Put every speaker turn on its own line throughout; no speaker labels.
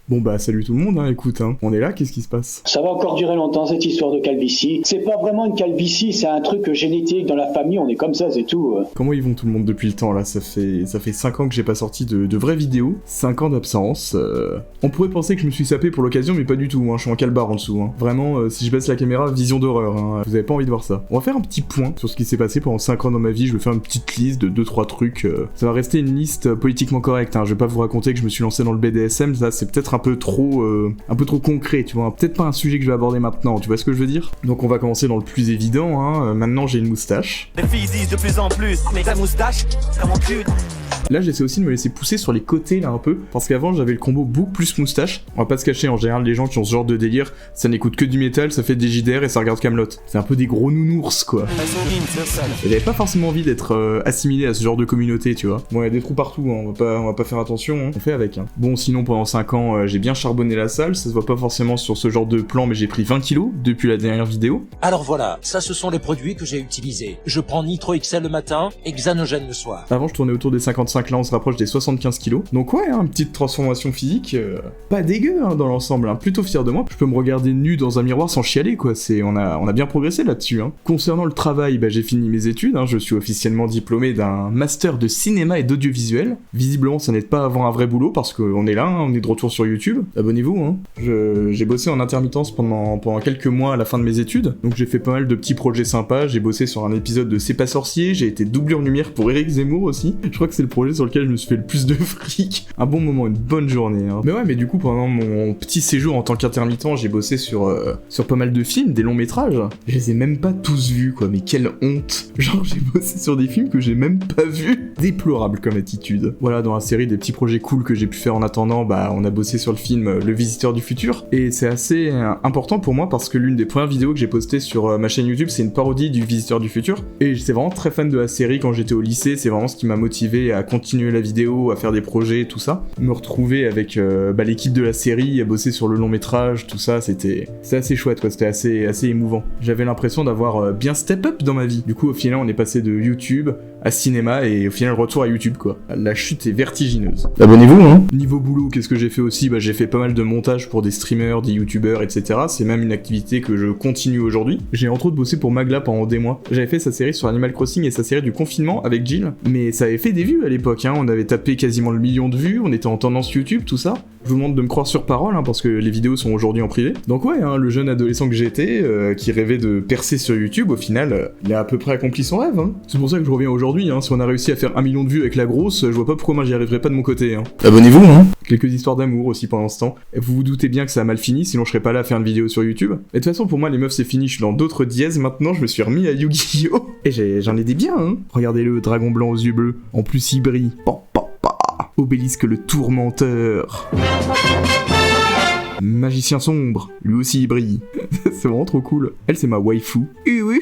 Bon bah salut tout le monde, hein, écoute, hein. On est là, qu'est-ce qui se passe?
Ça va encore durer longtemps cette histoire de calvitie. C'est pas vraiment une calvitie, c'est un truc génétique dans la famille, on est comme ça, c'est tout.
Comment ils vont tout le monde depuis le temps là? Ça fait 5 ans que j'ai pas sorti de vraies vidéos, 5 ans d'absence. On pourrait penser que je me suis sapé pour l'occasion, mais pas du tout, hein. Je suis en calbar en dessous. Hein. Vraiment, si je baisse la caméra, vision d'horreur, hein. Vous avez pas envie de voir ça. On va faire un petit point sur ce qui s'est passé pendant 5 ans dans ma vie, je vais faire une petite liste de 2-3 trucs. Ça va rester une liste politiquement correcte, hein. Je vais pas vous raconter que je me suis lancé dans le BDSM, ça c'est peut-être un peu trop concret, tu vois, peut-être pas un sujet que je vais aborder maintenant, tu vois ce que je veux dire? Donc on va commencer dans le plus évident, hein. Maintenant j'ai une moustache.
Les filles disent de plus en plus, mais ta moustache, ça monte plus.
Là j'essaie aussi de me laisser pousser sur les côtés là un peu, parce qu'avant j'avais le combo bouc plus moustache. On va pas se cacher, en général les gens qui ont ce genre de délire, ça n'écoute que du métal, ça fait des JDR et ça regarde Kaamelott. C'est un peu des gros nounours quoi. Et j'avais pas forcément envie d'être assimilé à ce genre de communauté, tu vois. Bon, il y a des trous partout, hein. on va pas faire attention, hein. On fait avec. Hein. Bon, sinon pendant 5 ans j'ai bien charbonné la salle, ça se voit pas forcément sur ce genre de plan, mais j'ai pris 20 kilos depuis la dernière vidéo.
Alors voilà, ça ce sont les produits que j'ai utilisés. Je prends Nitro XL le matin et Xanogène le soir.
Avant je tournais autour des 55, là on se rapproche des 75 kilos. Donc ouais, hein, une petite transformation physique, pas dégueu hein, dans l'ensemble, hein. Plutôt fier de moi. Je peux me regarder nu dans un miroir sans chialer quoi, on a bien progressé là-dessus. Hein. Concernant le travail, j'ai fini mes études, hein. Je suis officiellement diplômé d'un master de cinéma et d'audiovisuel. Visiblement ça n'aide pas à avoir un vrai boulot parce qu'on est là, hein, on est de retour sur YouTube. Abonnez-vous, hein. J'ai bossé en intermittence pendant quelques mois à la fin de mes études, donc j'ai fait pas mal de petits projets sympas, j'ai bossé sur un épisode de C'est pas sorcier, j'ai été doublure lumière pour Eric Zemmour aussi, je crois que c'est le projet sur lequel je me suis fait le plus de fric, un bon moment, une bonne journée, hein. Mais ouais, mais du coup pendant mon petit séjour en tant qu'intermittent, j'ai bossé sur pas mal de films, des longs métrages, je les ai même pas tous vus quoi, mais quelle honte, genre j'ai bossé sur des films que j'ai même pas vus, déplorable comme attitude. Voilà, dans la série des petits projets cool que j'ai pu faire en attendant, on a bossé sur le film Le Visiteur du Futur, et c'est assez important pour moi parce que l'une des premières vidéos que j'ai postées sur ma chaîne YouTube, c'est une parodie du Visiteur du Futur, et j'étais vraiment très fan de la série quand j'étais au lycée, c'est vraiment ce qui m'a motivé à continuer la vidéo, à faire des projets, tout ça. Me retrouver avec l'équipe de la série, à bosser sur le long métrage, tout ça, c'était assez chouette quoi, c'était assez émouvant. J'avais l'impression d'avoir bien step up dans ma vie. Du coup au final on est passé de YouTube à cinéma et au final retour à YouTube quoi. La chute est vertigineuse. Abonnez-vous hein. Niveau boulot, qu'est-ce que j'ai fait aussi? J'ai fait pas mal de montage pour des streamers, des youtubeurs, etc. C'est même une activité que je continue aujourd'hui. J'ai entre autres bossé pour Magla pendant des mois. J'avais fait sa série sur Animal Crossing et sa série du confinement avec Jill, mais ça avait fait des vues à l'époque, hein. On avait tapé quasiment le 1 million de vues, on était en tendance YouTube, tout ça. Je vous demande de me croire sur parole, hein, parce que les vidéos sont aujourd'hui en privé. Donc ouais, hein, le jeune adolescent que j'étais, qui rêvait de percer sur YouTube, au final, il a à peu près accompli son rêve. Hein. C'est pour ça que je reviens aujourd'hui, hein. Si on a réussi à faire 1 million de vues avec la grosse, je vois pas pourquoi moi j'y arriverais pas de mon côté. Hein. Abonnez-vous, hein. Quelques histoires d'amour aussi pendant ce temps. Et vous vous doutez bien que ça a mal fini, sinon je serais pas là à faire une vidéo sur YouTube. Et de toute façon, pour moi, les meufs c'est fini, je suis dans d'autres dièses maintenant, je me suis remis à Yu-Gi-Oh! Et j'en ai des biens, hein. Regardez-le, dragon blanc aux yeux bleus. En plus, il brille. Obélisque le tourmenteur. Magicien sombre, lui aussi il brille. C'est vraiment trop cool. Elle c'est ma waifu. Oui.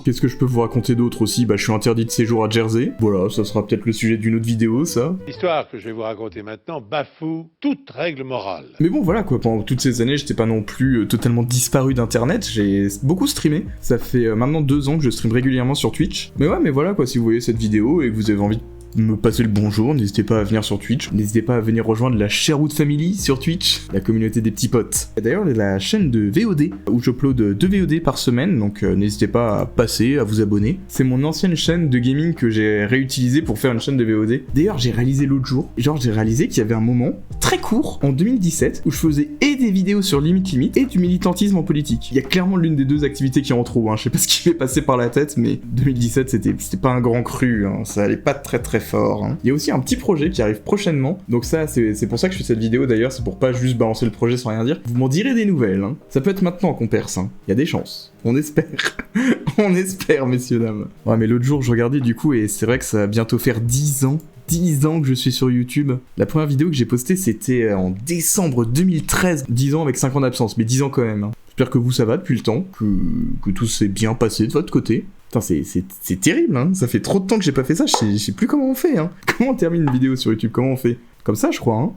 Qu'est-ce que je peux vous raconter d'autre aussi? Je suis interdit de séjour à Jersey. Voilà, ça sera peut-être le sujet d'une autre vidéo ça.
L'histoire que je vais vous raconter maintenant bafoue toute règle morale.
Mais bon voilà quoi, pendant toutes ces années j'étais pas non plus totalement disparu d'internet, j'ai beaucoup streamé. Ça fait maintenant 2 ans que je stream régulièrement sur Twitch. Mais ouais mais voilà quoi, si vous voyez cette vidéo et que vous avez envie de me passer le bonjour, n'hésitez pas à venir sur Twitch, n'hésitez pas à venir rejoindre la Sherwood Family sur Twitch, la communauté des petits potes. Et d'ailleurs, la chaîne de VOD, où j'upload 2 VOD par semaine, donc n'hésitez pas à passer, à vous abonner. C'est mon ancienne chaîne de gaming que j'ai réutilisée pour faire une chaîne de VOD. D'ailleurs, j'ai réalisé l'autre jour, j'ai réalisé qu'il y avait un moment très court, en 2017, où je faisais et des vidéos sur Limite et du militantisme en politique. Il y a clairement l'une des deux activités qui est en trop, hein. Je sais pas ce qui m'est passé par la tête, mais 2017 c'était pas un grand cru, hein. Ça allait pas très fort. Hein. Il y a aussi un petit projet qui arrive prochainement, donc ça c'est pour ça que je fais cette vidéo d'ailleurs, c'est pour pas juste balancer le projet sans rien dire. Vous m'en direz des nouvelles, hein. Ça peut être maintenant qu'on perce, hein. Il y a des chances. On espère. On espère, messieurs, dames. Ouais, mais l'autre jour je regardais du coup et c'est vrai que ça va bientôt faire 10 ans. 10 ans que je suis sur YouTube. La première vidéo que j'ai postée c'était en décembre 2013. 10 ans avec 5 ans d'absence, mais 10 ans quand même. Hein. J'espère que vous ça va depuis le temps, que tout s'est bien passé de votre côté. Putain, c'est terrible, hein. Ça fait trop de temps que j'ai pas fait ça, je sais plus comment on fait, hein. Comment on termine une vidéo sur YouTube, comment on fait? Comme ça, je crois, hein.